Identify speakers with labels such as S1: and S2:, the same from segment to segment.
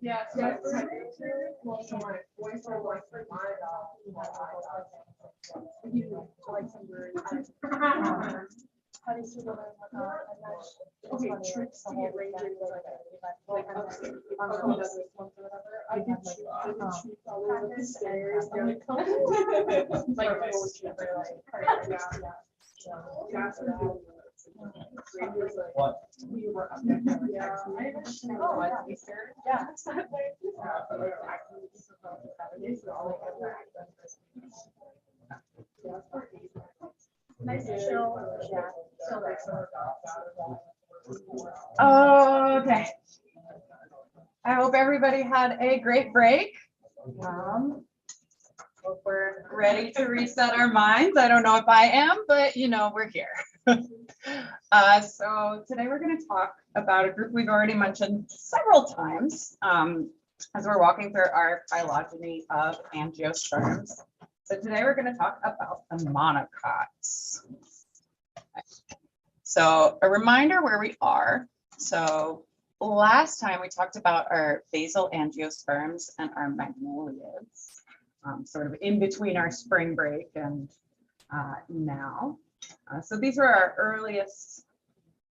S1: Yeah. Okay, tricks to get rangers like I did shoot all over the stairs.
S2: What?
S1: We were up there. Yeah.
S3: Nice and chill.
S4: Okay. I hope everybody had a great break. Hope we're ready to reset our minds. I don't know if I am, but you know, we're here. So today we're going to talk about a group we've already mentioned several times as we're walking through our phylogeny of angiosperms. So today we're going to talk about the monocots. So a reminder where we are. So last time we talked about our basal angiosperms and our magnolias, sort of in between our spring break and now. So these were our earliest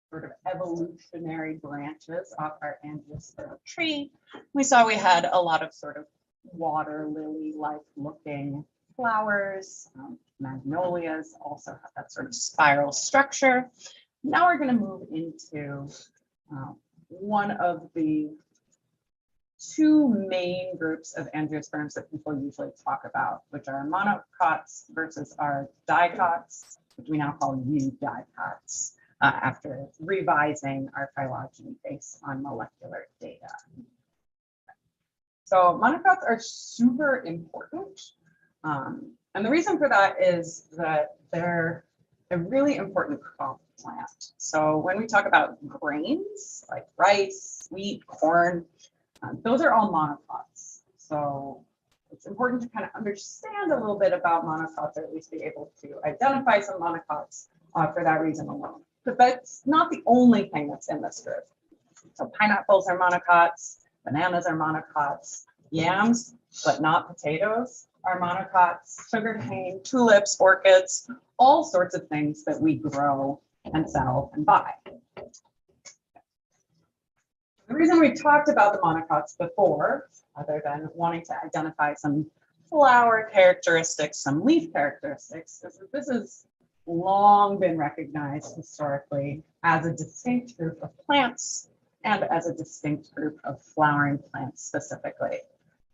S4: sort of evolutionary branches off our angiosperm tree. We saw we had a lot of sort of water lily-like looking flowers. Magnolias also have that sort of spiral structure. Now we're going to move into one of the two main groups of angiosperms that people usually talk about, which are monocots versus our dicots, which we now call eudicots, after revising our phylogeny based on molecular data. So monocots are super important. And the reason for that is that they're a really important crop plant. So when we talk about grains like rice, wheat, corn, those are all monocots. So it's important to kind of understand a little bit about monocots, or at least be able to identify some monocots for that reason alone. But that's not the only thing that's in this group. So pineapples are monocots, bananas are monocots, yams, but not potatoes, are monocots, sugarcane, tulips, orchids, all sorts of things that we grow and sell and buy. The reason we've talked about the monocots before, other than wanting to identify some flower characteristics, some leaf characteristics, is that this has long been recognized historically as a distinct group of plants and as a distinct group of flowering plants specifically.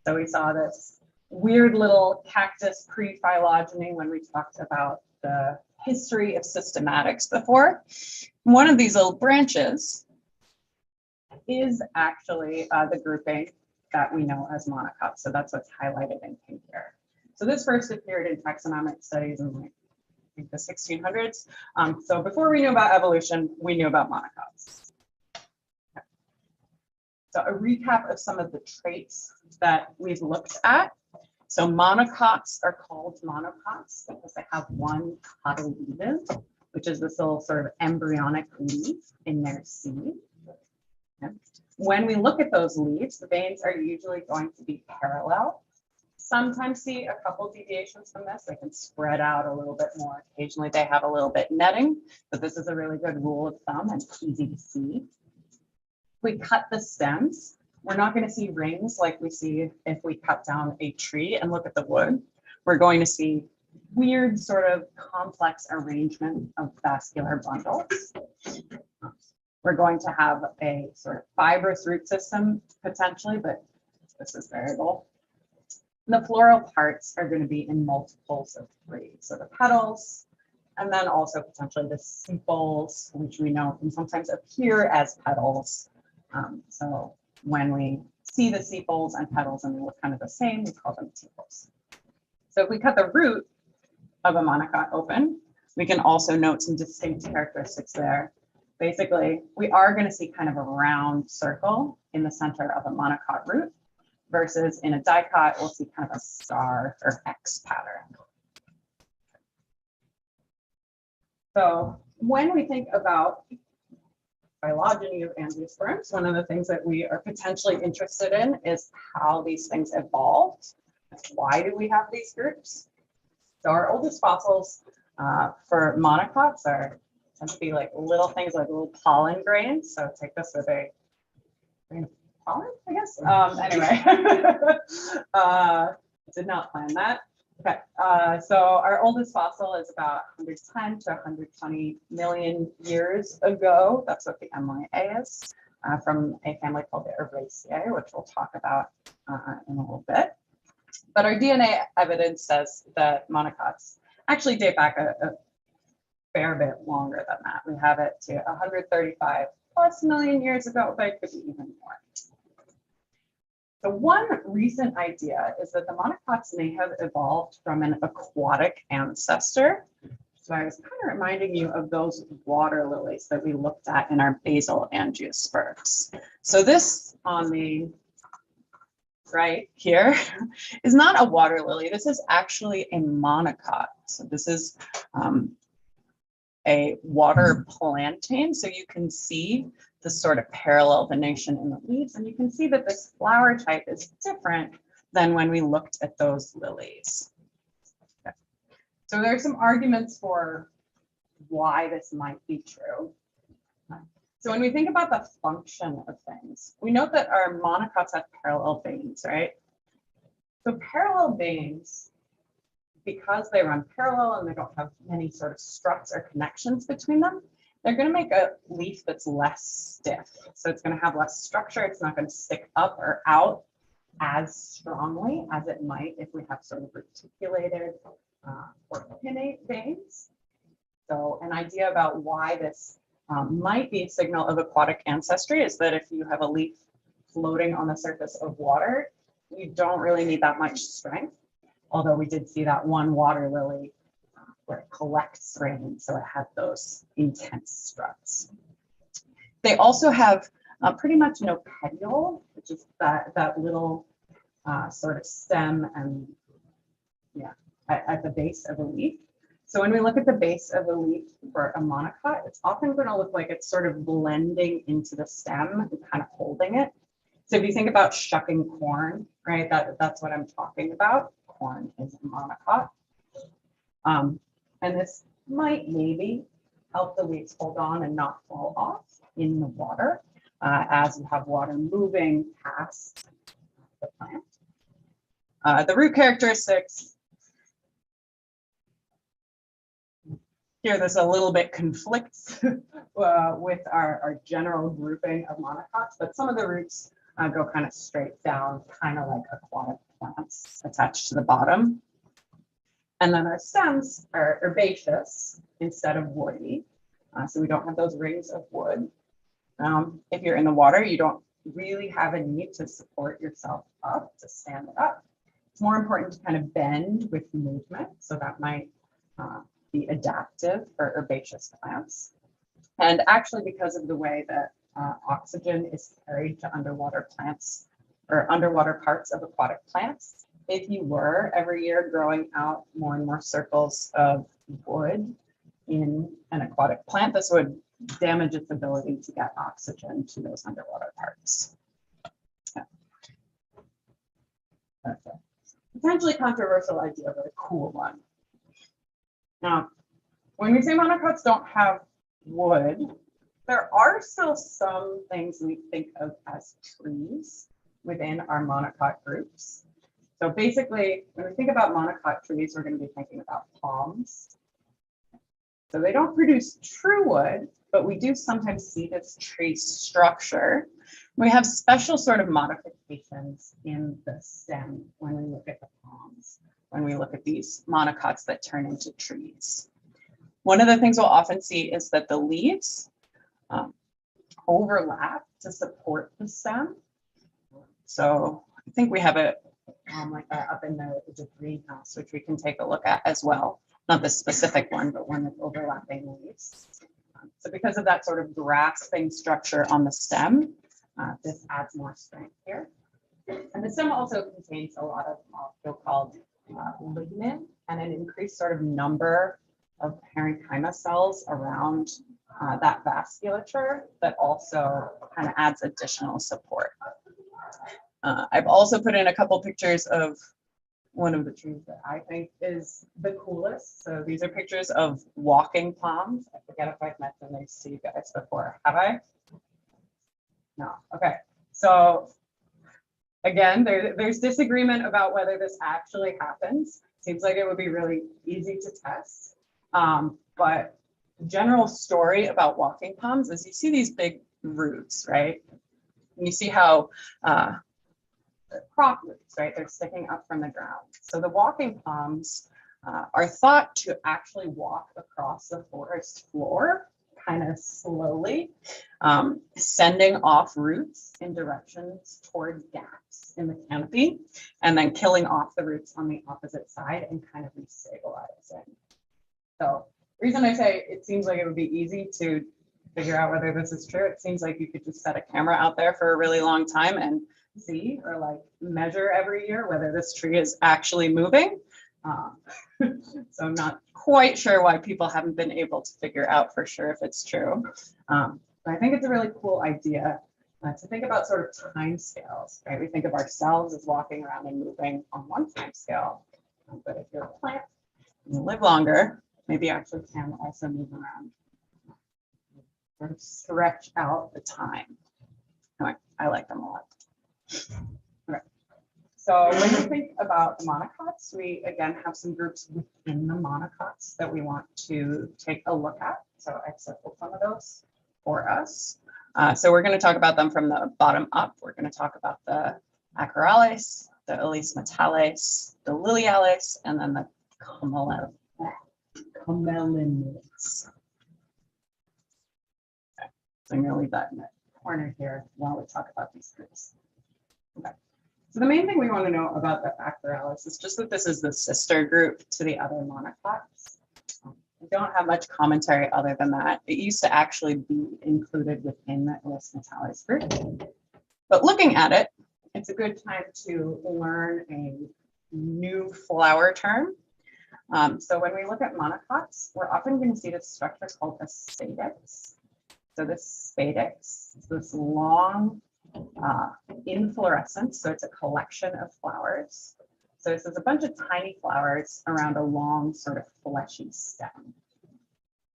S4: So we saw this weird little cactus pre-phylogeny when we talked about the history of systematics before. One of these little branches is actually the grouping that we know as monocots. So that's what's highlighted in pink here. So this first appeared in taxonomic studies in like, I think the 1600s. So before we knew about evolution, we knew about monocots. So a recap of some of the traits that we've looked at. So monocots are called monocots because they have one cotyledon, which is this little sort of embryonic leaf in their seed. When we look at those leaves, the veins are usually going to be parallel. Sometimes see a couple deviations from this. They can spread out a little bit more. Occasionally they have a little bit netting, but this is a really good rule of thumb and easy to see. If we cut the stems, we're not going to see rings like we see if we cut down a tree and look at the wood. We're going to see weird sort of complex arrangement of vascular bundles. We're going to have a sort of fibrous root system potentially, but this is variable. The floral parts are going to be in multiples of 3. So the petals, and then also potentially the sepals, which we know can sometimes appear as petals. So when we see the sepals and petals and they look kind of the same, we call them sepals. So if we cut the root of a monocot open, we can also note some distinct characteristics there. basically, we are going to see kind of a round circle in the center of a monocot root, versus in a dicot, we'll see kind of a star or X pattern. So when we think about phylogeny of angiosperms, one of the things that we are potentially interested in is how these things evolved. Why do we have these groups? So our oldest fossils for monocots tend to be like little things like little pollen grains. So take this with a grain of pollen, I guess. Anyway, did not plan that. Okay, so our oldest fossil is about 110 to 120 million years ago. That's what the MYA is, from a family called the Eraceae, which we'll talk about in a little bit. But our DNA evidence says that monocots actually date back a fair bit longer than that. We have it to 135 plus million years ago, but it could be even more. So one recent idea is that the monocots may have evolved from an aquatic ancestor. So I was kind of reminding you of those water lilies that we looked at in our basal angiosperms. So this on the right here is not a water lily. This is actually a monocot. So this is a water plantain. So you can see the sort of parallel venation in the leaves, and you can see that this flower type is different than when we looked at those lilies. Okay. So there are some arguments for why this might be true. So when we think about the function of things, we note that our monocots have parallel veins, right? So parallel veins, because they run parallel and they don't have many sort of struts or connections between them, they're going to make a leaf that's less stiff. So it's going to have less structure. It's not going to stick up or out as strongly as it might if we have sort of reticulated or pinnate veins. So an idea about why this might be a signal of aquatic ancestry is that if you have a leaf floating on the surface of water, you don't really need that much strength. Although we did see that one water lily where it collects rain, so it had those intense struts. They also have pretty much no petiole, which is that little sort of stem and at the base of a leaf. So when we look at the base of a leaf for a monocot, it's often going to look like it's sort of blending into the stem and kind of holding it. So if you think about shucking corn, right, that's what I'm talking about. Corn is a monocot. And this might maybe help the leaves hold on and not fall off in the water as you have water moving past the plant. The root characteristics, here there's a little bit conflicts with our general grouping of monocots, but some of the roots go kind of straight down, kind of like aquatic plants attached to the bottom. And then our stems are herbaceous instead of woody. So we don't have those rings of wood. If you're in the water, you don't really have a need to support yourself up, to stand up. It's more important to kind of bend with movement. So that might be adaptive for herbaceous plants. And actually, because of the way that oxygen is carried to underwater plants or underwater parts of aquatic plants, if you were every year growing out more and more circles of wood in an aquatic plant, this would damage its ability to get oxygen to those underwater parts. Yeah. That's a potentially controversial idea, but a cool one. Now, when we say monocots don't have wood, there are still some things we think of as trees within our monocot groups. So basically, when we think about monocot trees, we're going to be thinking about palms. So they don't produce true wood, but we do sometimes see this tree structure. We have special sort of modifications in the stem when we look at the palms, when we look at these monocots that turn into trees. One of the things we'll often see is that the leaves overlap to support the stem. So I think we have a like that up in the greenhouse, which we can take a look at as well. Not the specific one, but one with overlapping leaves. So because of that sort of grasping structure on the stem, this adds more strength here. And the stem also contains a lot of molecule called lignin and an increased sort of number of parenchyma cells around that vasculature that also kind of adds additional support. I've also put in a couple pictures of one of the trees that I think is the coolest. So these are pictures of walking palms. I forget if I've mentioned these to you guys before. Have I? No. Okay. So again, there's disagreement about whether this actually happens. Seems like it would be really easy to test. But the general story about walking palms is you see these big roots, right? And you see how they're prop roots, right? They're sticking up from the ground. So the walking palms are thought to actually walk across the forest floor kind of slowly, sending off roots in directions towards gaps in the canopy, and then killing off the roots on the opposite side and kind of restabilizing. So the reason I say it seems like it would be easy to figure out whether this is true, it seems like you could just set a camera out there for a really long time and see or like measure every year whether this tree is actually moving. So I'm not quite sure why people haven't been able to figure out for sure if it's true. But I think it's a really cool idea to think about sort of time scales, right? We think of ourselves as walking around and moving on one time scale, but if you're a plant and you live longer, maybe you actually can also move around, sort of stretch out the time. Anyway, I like them a lot. Okay. So when we think about the monocots, we again have some groups within the monocots that we want to take a look at. So I've circled some of those for us. So we're going to talk about them from the bottom up. We're going to talk about the Acarales, the Alismatales, the Liliales, and then the Camelinids. Okay. So I'm going to leave that in the corner here while we talk about these groups. Okay. So the main thing we want to know about the Acarales is just that this is the sister group to the other monocots. We don't have much commentary other than that. It used to actually be included within the Alismatales group. But looking at it, it's a good time to learn a new flower term. So when we look at monocots, we're often going to see this structure called a spadix. So this spadix is this long inflorescence, so it's a collection of flowers. So this is a bunch of tiny flowers around a long sort of fleshy stem.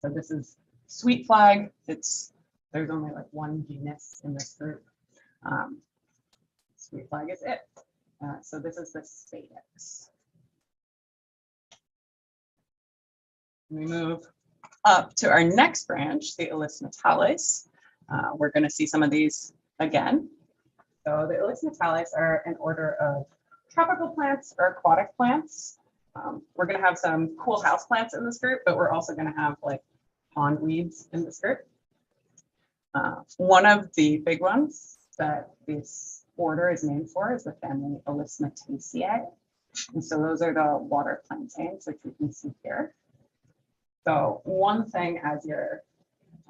S4: So this is sweet flag. There's only like one genus in this group. Sweet flag is it. So this is the spadix. We move up to our next branch, the Alismatales. We're going to see some of these again. So the Alismatales are an order of tropical plants or aquatic plants. We're going to have some cool house plants in this group, but we're also going to have like pond weeds in this group. One of the big ones that this order is named for is the family Alismataceae. And so those are the water plantains, which we can see here. So one thing as you're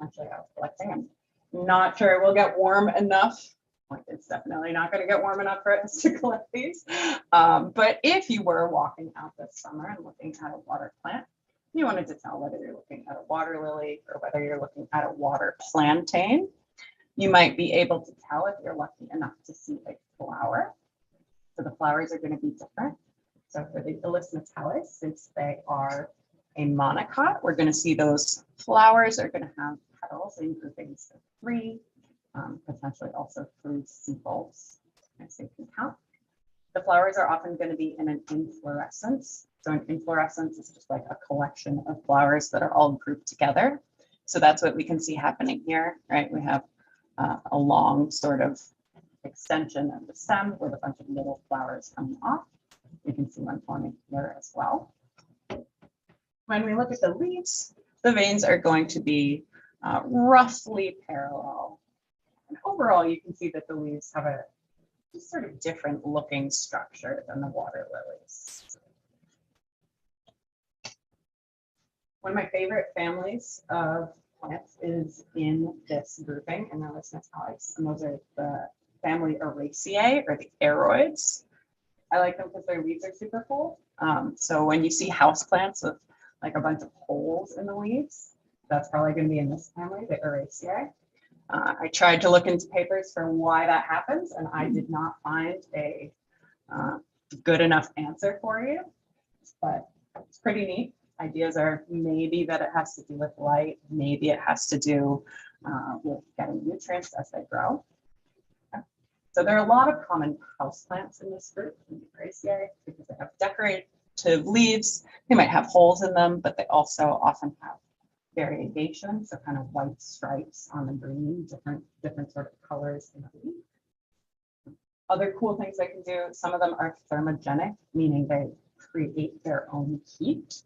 S4: actually out collecting, I'm not sure it will get warm enough. Like it's definitely not going to get warm enough for us to collect these. But if you were walking out this summer and looking at a water plant, you wanted to tell whether you're looking at a water lily or whether you're looking at a water plantain, you might be able to tell if you're lucky enough to see a flower. So the flowers are going to be different. So for the Alismatales, since they are a monocot, we're going to see those flowers are going to have petals in groupings of 3, potentially also 3 sepals, as you can count. The flowers are often going to be in an inflorescence. So an inflorescence is just like a collection of flowers that are all grouped together. So that's what we can see happening here, right? We have a long sort of extension of the stem with a bunch of little flowers coming off. You can see one forming here as well. When we look at the leaves, the veins are going to be roughly parallel. And overall, you can see that the leaves have a just sort of different looking structure than the water lilies. One of my favorite families of plants is in this grouping in Melissenus Alex, and those are the family Araceae, or the aroids. I like them because their leaves are super full. So when you see houseplants with like a bunch of holes in the leaves, that's probably going to be in this family, the Araceae. I tried to look into papers for why that happens, and I did not find a good enough answer for you, but it's pretty neat. Ideas are maybe that it has to do with light, maybe it has to do with getting nutrients as they grow. So there are a lot of common houseplants in this group, in the Araceae, because they have decorative leaves. They might have holes in them, but they also often have variegation, so kind of white stripes on the green, different sort of colors in the leaf. Other cool things they can do, some of them are thermogenic, meaning they create their own heat.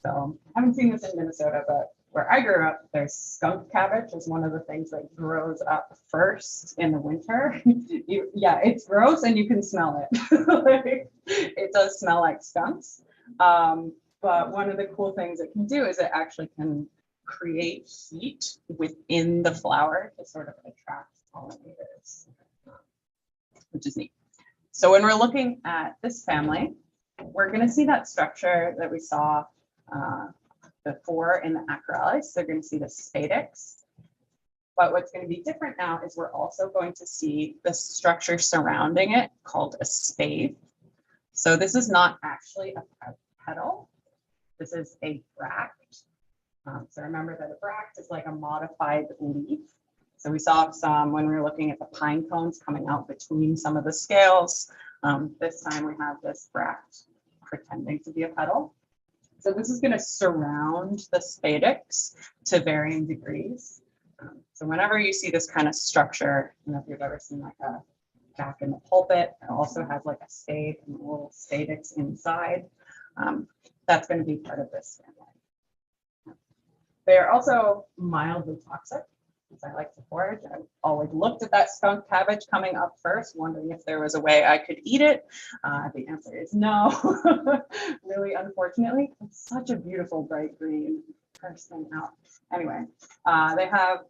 S4: So I haven't seen this in Minnesota, but where I grew up, there's skunk cabbage is one of the things that grows up first in the winter. Yeah, it's gross and you can smell it. It does smell like skunks. But one of the cool things it can do is it actually can create heat within the flower to sort of attract pollinators, which is neat. So when we're looking at this family, we're going to see that structure that we saw before in the acroleis. They're going to see the spadix. But what's going to be different now is we're also going to see the structure surrounding it called a spathe. So this is not actually a petal. This is a bract. So remember that a bract is like a modified leaf. So we saw some when we were looking at the pine cones coming out between some of the scales. This time we have this bract pretending to be a petal. So this is going to surround the spadix to varying degrees. So whenever you see this kind of structure, you know, if you've ever seen like a jack in the pulpit, it also has like a spade and a little spadix inside. That's going to be part of this family. They are also mildly toxic, as I like to forage. I always looked at that skunk cabbage coming up first, wondering if there was a way I could eat it. The answer is no, really, unfortunately. It's such a beautiful bright green. First thing out. Anyway, they have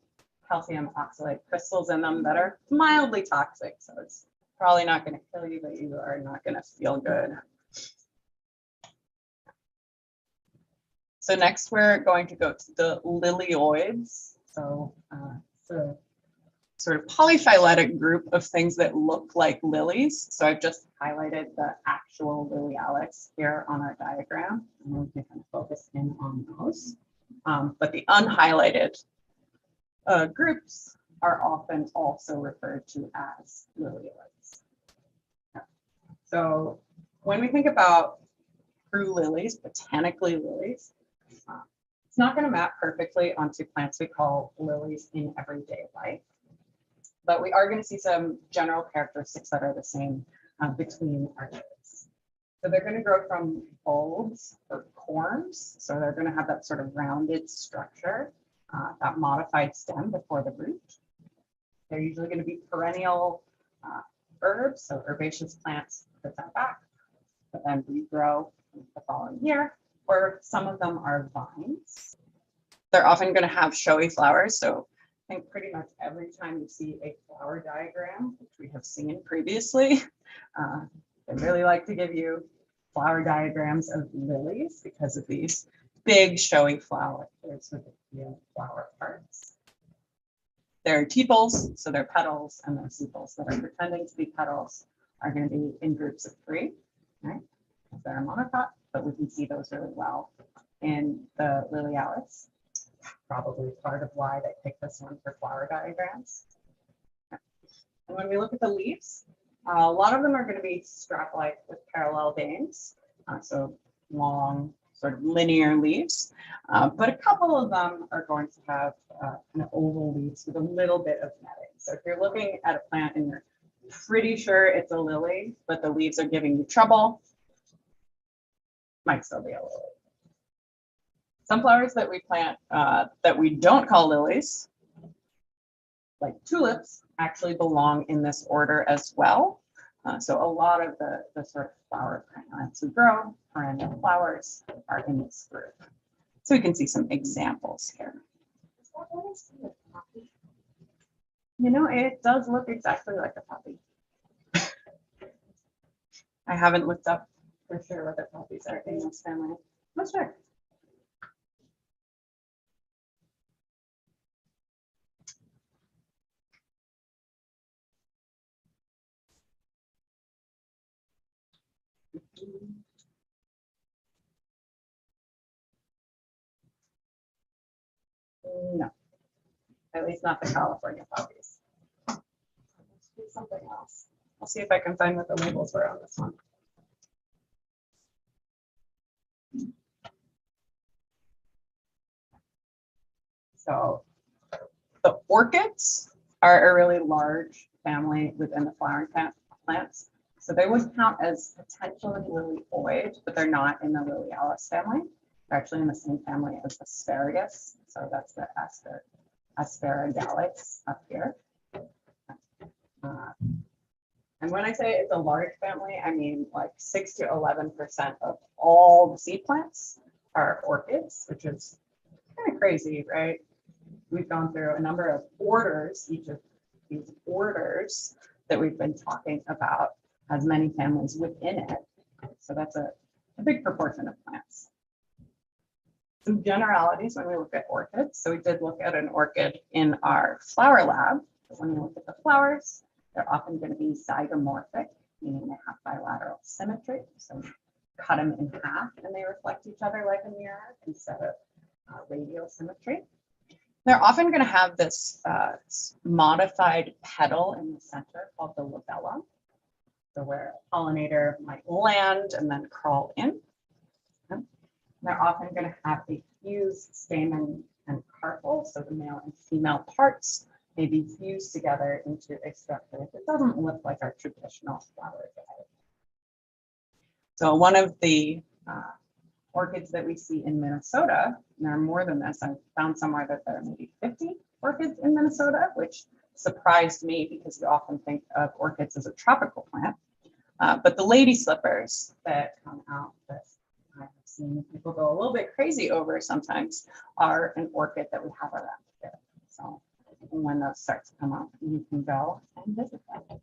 S4: calcium oxalate crystals in them that are mildly toxic, so it's probably not going to kill you, but you are not going to feel good. So next we're going to go to the lilioids. So it's a sort of polyphyletic group of things that look like lilies. So I've just highlighted the actual lilialis here on our diagram, and we can kind of focus in on those. But the unhighlighted groups are often also referred to as lilioids. So when we think about true lilies, botanically lilies, it's not going to map perfectly onto plants we call lilies in everyday life, but we are going to see some general characteristics that are the same between our lilies. So they're going to grow from bulbs or corms, so they're going to have that sort of rounded structure, that modified stem before the root. They're usually going to be perennial herbs, so herbaceous plants that come back, but then regrow the following year. Or some of them are vines. They're often going to have showy flowers. So I think pretty much every time you see a flower diagram, which we have seen previously, they really like to give you flower diagrams of lilies because of these big showy flowers with the flower parts. There are tepals, so they're petals, and their sepals that are pretending to be petals are going to be in groups of 3, right? They're a monocot, but we can see those really well in the lilialis. Probably part of why they picked this one for flower diagrams. And when we look at the leaves, a lot of them are going to be strap-like with parallel veins, so long, sort of linear leaves. But a couple of them are going to have kind of oval leaves with a little bit of netting. So if you're looking at a plant and you're pretty sure it's a lily, but the leaves are giving you trouble, might still be a lily. Some flowers that we plant that we don't call lilies, like tulips, actually belong in this order as well. So a lot of the sort of flower plants we grow, perennial flowers, are in this group. So we can see some examples here. let me see the poppy. You know, it does look exactly like a poppy. I haven't looked up for sure what the poppies are in this family. Not sure. No, at least not the California poppies. Let's do something else. I'll see if I can find what the labels were on this one. So the orchids are a really large family within the flowering plants. So they would count as potentially lilioid, but they're not in the Lilialis family. They're actually in the same family as asparagus. So that's the asparagalus up here. And when I say it's a large family, I mean like 6 to 11% of all the seed plants are orchids, which is kind of crazy, right? We've gone through a number of orders. Each of these orders that we've been talking about has many families within it. So that's a big proportion of plants. Some generalities when we look at orchids. So we did look at an orchid in our flower lab. So when you look at the flowers, they're often going to be zygomorphic, meaning they have bilateral symmetry. So cut them in half and they reflect each other like a mirror instead of radial symmetry. They're often going to have this modified petal in the center called the labella. So where a pollinator might land and then crawl in. And they're often going to have a fused stamen and carpel. So the male and female parts may be fused together into a structure that doesn't look like our traditional flower bed. So one of the orchids that we see in Minnesota, and there are more than this, I found somewhere that there are maybe 50 orchids in Minnesota, which surprised me because we often think of orchids as a tropical plant. But the lady slippers that come out that I've seen people go a little bit crazy over sometimes are an orchid that we have around here. So when those start to come up, you can go and visit them.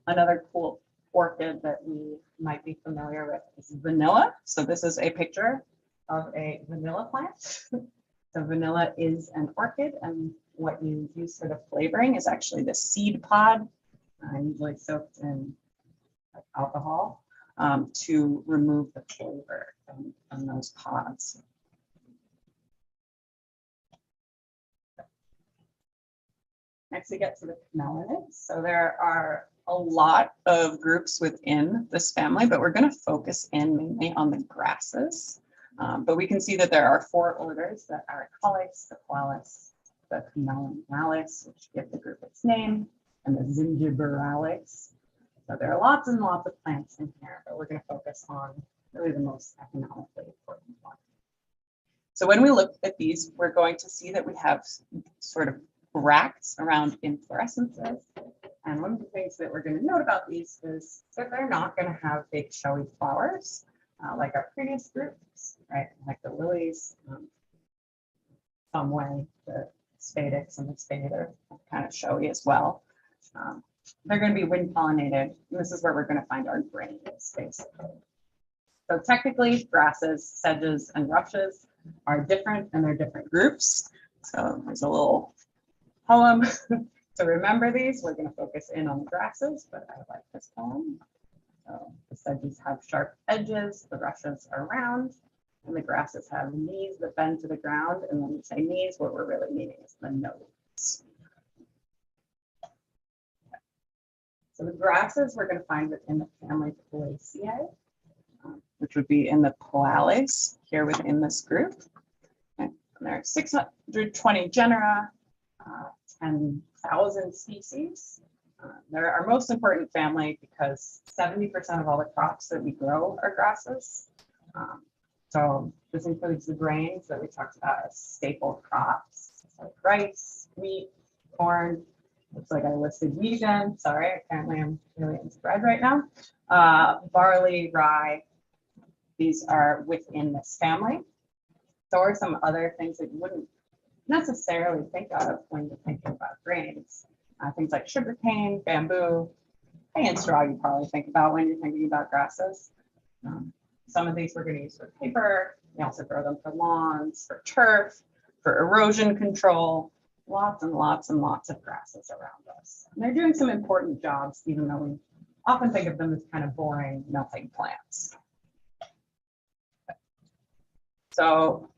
S4: Another cool orchid that we might be familiar with is vanilla. So this is a picture of a vanilla plant. So vanilla is an orchid, and what you use for the flavoring is actually the seed pod, usually soaked in alcohol, to remove the flavor from those pods. Next, we get to the camelonids. So there are a lot of groups within this family, but we're going to focus in mainly on the grasses. But we can see that there are 4 orders: the Aracales, the Qualis, the Camelonales, which give the group its name, and the Zingiberales. So there are lots and lots of plants in here, but we're going to focus on really the most economically important one. So when we look at these, we're going to see that we have sort of bracts around inflorescences. And one of the things that we're going to note about these is that they're not going to have big showy flowers like our previous groups, right? Like the lilies, some way the spadix and the spade are kind of showy as well. They're going to be wind pollinated. And this is where we're going to find our grains, basically. So technically, grasses, sedges, and rushes are different, and they're different groups. So there's a little poem to remember these. We're going to focus in on the grasses, but I like this poem. So the sedges have sharp edges, the rushes are round, and the grasses have knees that bend to the ground. And when we say knees, what we're really meaning is the nose. So the grasses we're going to find within the family Poaceae, which would be in the Poales here within this group. And there are 620 genera, 10,000 species. They're our most important family because 70% of all the crops that we grow are grasses. So this includes the grains that we talked about as staple crops, like rice, wheat, corn. Looks like I listed wheat again. Sorry, apparently I'm really into bread right now. Barley, rye, these are within this family. So are some other things that you wouldn't necessarily think of when you're thinking about grains. Things like sugarcane, bamboo, hay and straw you probably think about when you're thinking about grasses. Some of these we're going to use for paper. We also grow them for lawns, for turf, for erosion control, lots and lots and lots of grasses around us. And they're doing some important jobs, even though we often think of them as kind of boring, nothing plants. So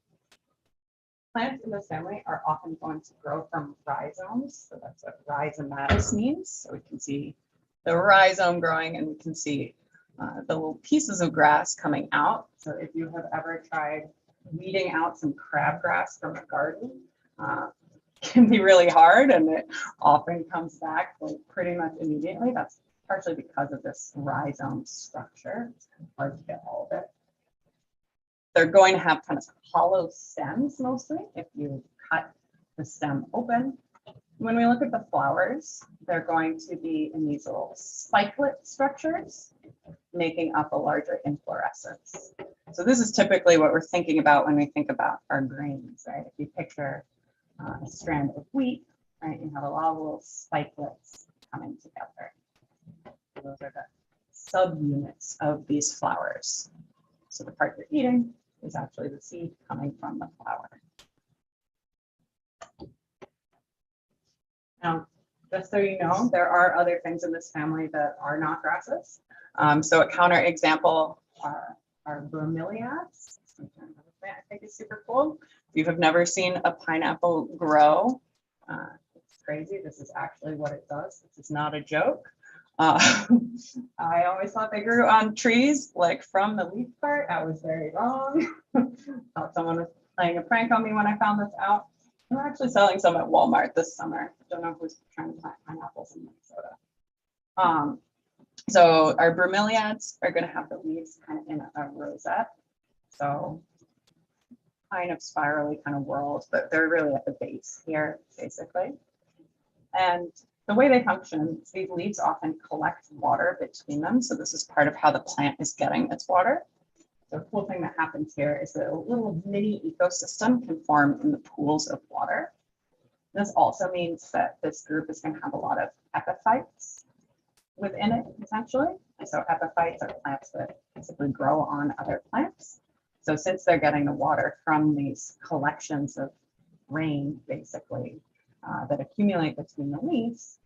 S4: plants in this family are often going to grow from rhizomes. So that's what rhizomatous means. So we can see the rhizome growing, and we can see the little pieces of grass coming out. So if you have ever tried weeding out some crabgrass from a garden, it can be really hard, and it often comes back like pretty much immediately. That's partially because of this rhizome structure. It's kind of hard to get all of it. They're going to have kind of hollow stems mostly if you cut the stem open. When we look at the flowers, they're going to be in these little spikelet structures, making up a larger inflorescence. So this is typically what we're thinking about when we think about our grains, right? If you picture a strand of wheat, right, you have a lot of little spikelets coming together. Those are the subunits of these flowers. So the part you're eating is actually the seed coming from the flower. Now, just so you know, there are other things in this family that are not grasses. So a counterexample are bromeliads. I think it's super cool. If you have never seen a pineapple grow, it's crazy. This is actually what it does. This is not a joke. I always thought they grew on trees, like from the leaf part. I was very wrong. Thought someone was playing a prank on me when I found this out. We're actually selling some at Walmart this summer. Don't know who's trying to plant pineapples in Minnesota. So our bromeliads are going to have the leaves kind of in a rosette. So kind of spirally kind of whorled, but they're really at the base here, basically. And the way they function is these leaves often collect water between them. So this is part of how the plant is getting its water. The cool thing that happens here is that a little mini ecosystem can form in the pools of water. This also means that this group is going to have a lot of epiphytes within it, essentially. So epiphytes are plants that basically grow on other plants. So since they're getting the water from these collections of rain, basically, that accumulate between the leaves,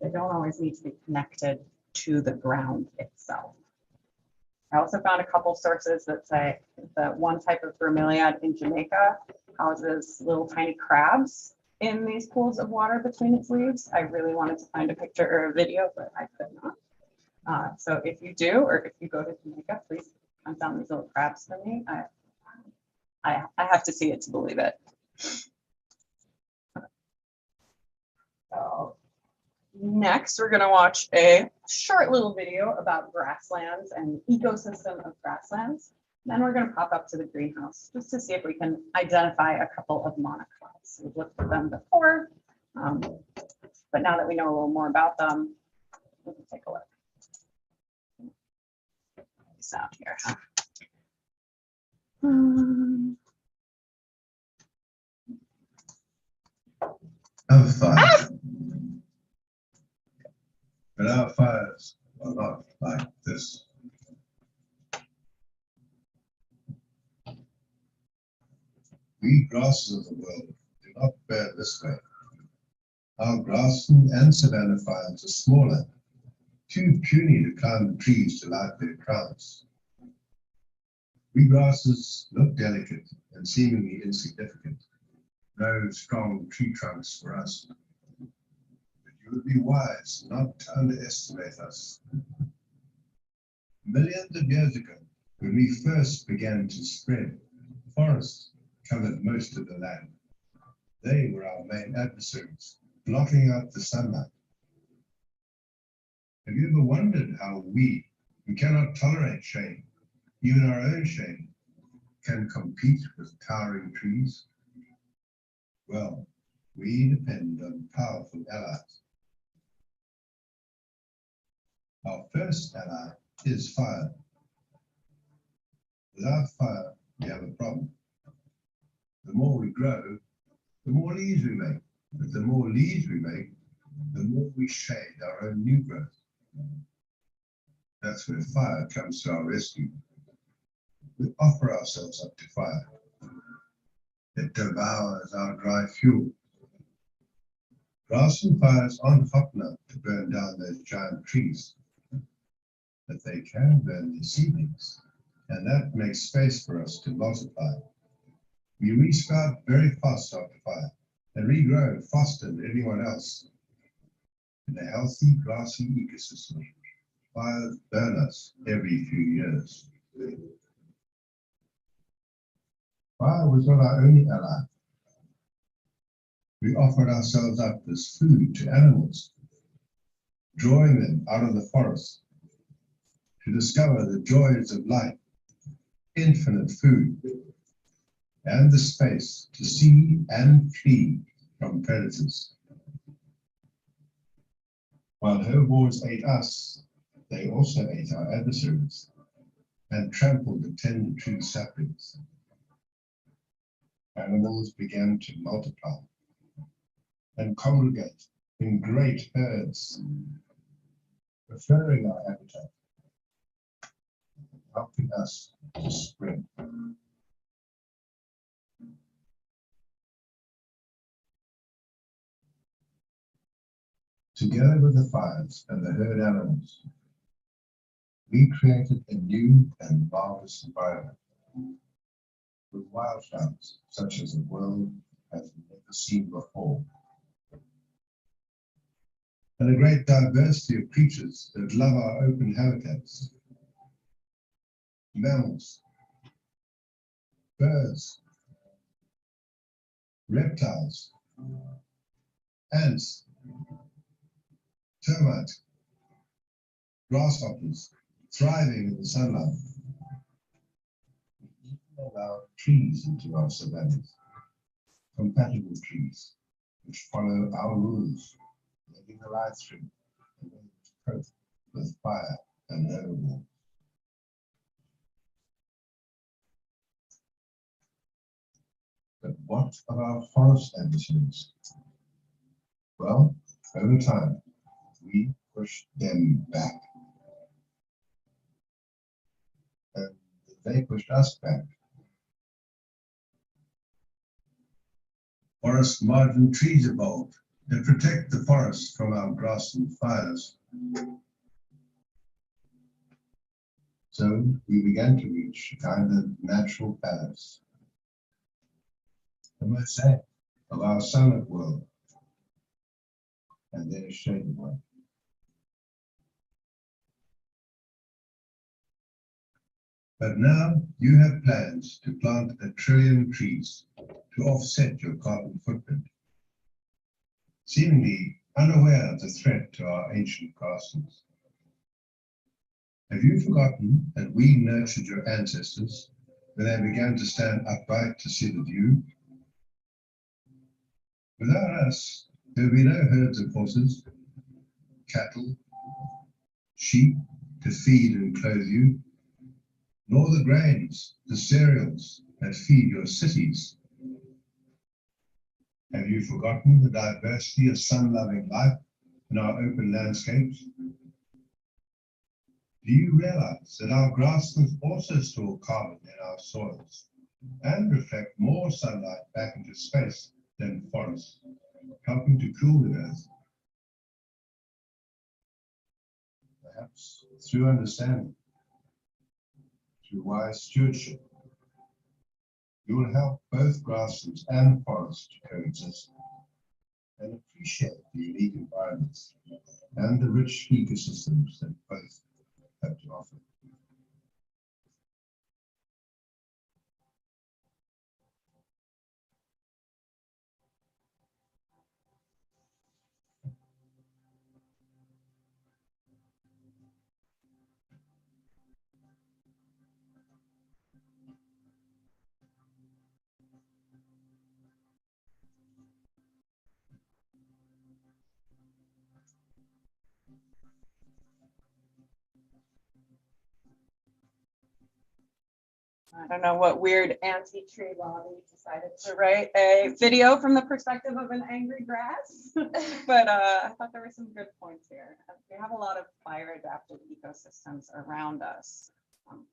S4: they don't always need to be connected to the ground itself. I also found a couple sources that say that one type of bromeliad in Jamaica houses little tiny crabs in these pools of water between its leaves. I really wanted to find a picture or a video, but I could not. So if you do, or if you go to Jamaica, please hunt down these little crabs for me. I have to see it to believe it. So next, we're going to watch a short little video about grasslands and ecosystem of grasslands. Then we're going to pop up to the greenhouse just to see if we can identify a couple of monocots. We've looked for them before, but now that we know a little more about them, we can take a look. Sound here, huh?
S3: Have fire. But our fires are not like this. We grasses of the world do not bear this way. Our grassland and savanna fires are smaller, too puny to climb the trees to light their crowns. We grasses look delicate and seemingly insignificant. No strong tree trunks for us. But you would be wise not to underestimate us. Millions of years ago, when we first began to spread, forests covered most of the land. They were our main adversaries, blocking out the sunlight. Have you ever wondered how we, who cannot tolerate shade, even our own shade, can compete with towering trees? Well, we depend on powerful allies. Our first ally is fire. Without fire, we have a problem. The more we grow, The more leaves we make, but the more leaves we make, the more we shade our own new growth. That's where fire comes to our rescue. We offer ourselves up to fire. It devours our dry fuel. Grassland fires aren't hot enough to burn down those giant trees, but they can burn their seedlings, and that makes space for us to multiply. We resprout very fast after fire and regrow faster than anyone else. In a healthy, grassy ecosystem, fires burn us every few years. Fire was not our only ally. We offered ourselves up as food to animals, drawing them out of the forest to discover the joys of life, infinite food, and the space to see and flee from predators. While herbivores ate us, they also ate our adversaries and trampled the tender tree saplings. Animals began to multiply and congregate in great herds, preferring our habitat, helping us to spread. Together with the fires and the herd animals, we created a new and marvelous environment with wildflowers such as the world has never seen before, and a great diversity of creatures that love our open habitats. Mammals, birds, reptiles, ants, termites, grasshoppers, thriving in the sunlight. We even allow trees into our savannas, compatible trees, which follow our rules, letting the light through and able to cope with fire and herbivores. But what of our forest adversaries? Well, over time, we pushed them back. And they pushed us back. Forest margin trees evolved to protect the forest from our grassland fires. So we began to reach a kind of natural balance, a mosaic of our sunlit world and their shaded one. But now you have plans to plant 1 trillion trees to offset your carbon footprint, seemingly unaware of the threat to our ancient grasslands. Have you forgotten that we nurtured your ancestors when they began to stand upright to see the view? Without us, there would be no herds of horses, cattle, sheep to feed and clothe you, nor the grains, the cereals that feed your cities. Have you forgotten the diversity of sun-loving life in our open landscapes? Do you realize that our grasslands also store carbon in our soils and reflect more sunlight back into space than forests, helping to cool the earth? Perhaps through understanding, through wise stewardship, you will help both grasslands and forests to coexist and appreciate the unique environments and the rich ecosystems that both have to offer.
S4: I don't know what weird anti-tree lobby decided to write a video from the perspective of an angry grass. But I thought there were some good points here. We have a lot of fire adapted ecosystems around us,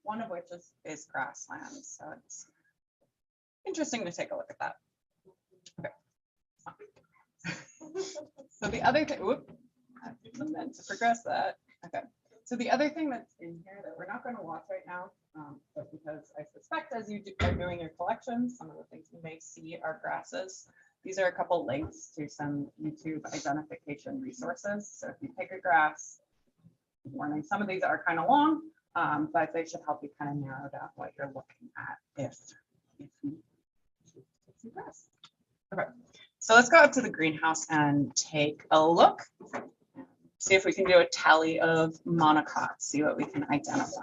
S4: one of which is grassland. So it's interesting to take a look at that. Okay. So the other thing, whoop, I meant to progress that. Okay. So the other thing that's in here that we're not going to watch right now, but because I suspect as you are doing your collections, some of the things you may see are grasses. These are a couple links to some YouTube identification resources. So if you pick a grass, warning, some of these are kind of long, but they should help you kind of narrow down what you're looking at if you see grass. Okay. So let's go up to the greenhouse and take a look. See if we can do a tally of monocots, see what we can identify.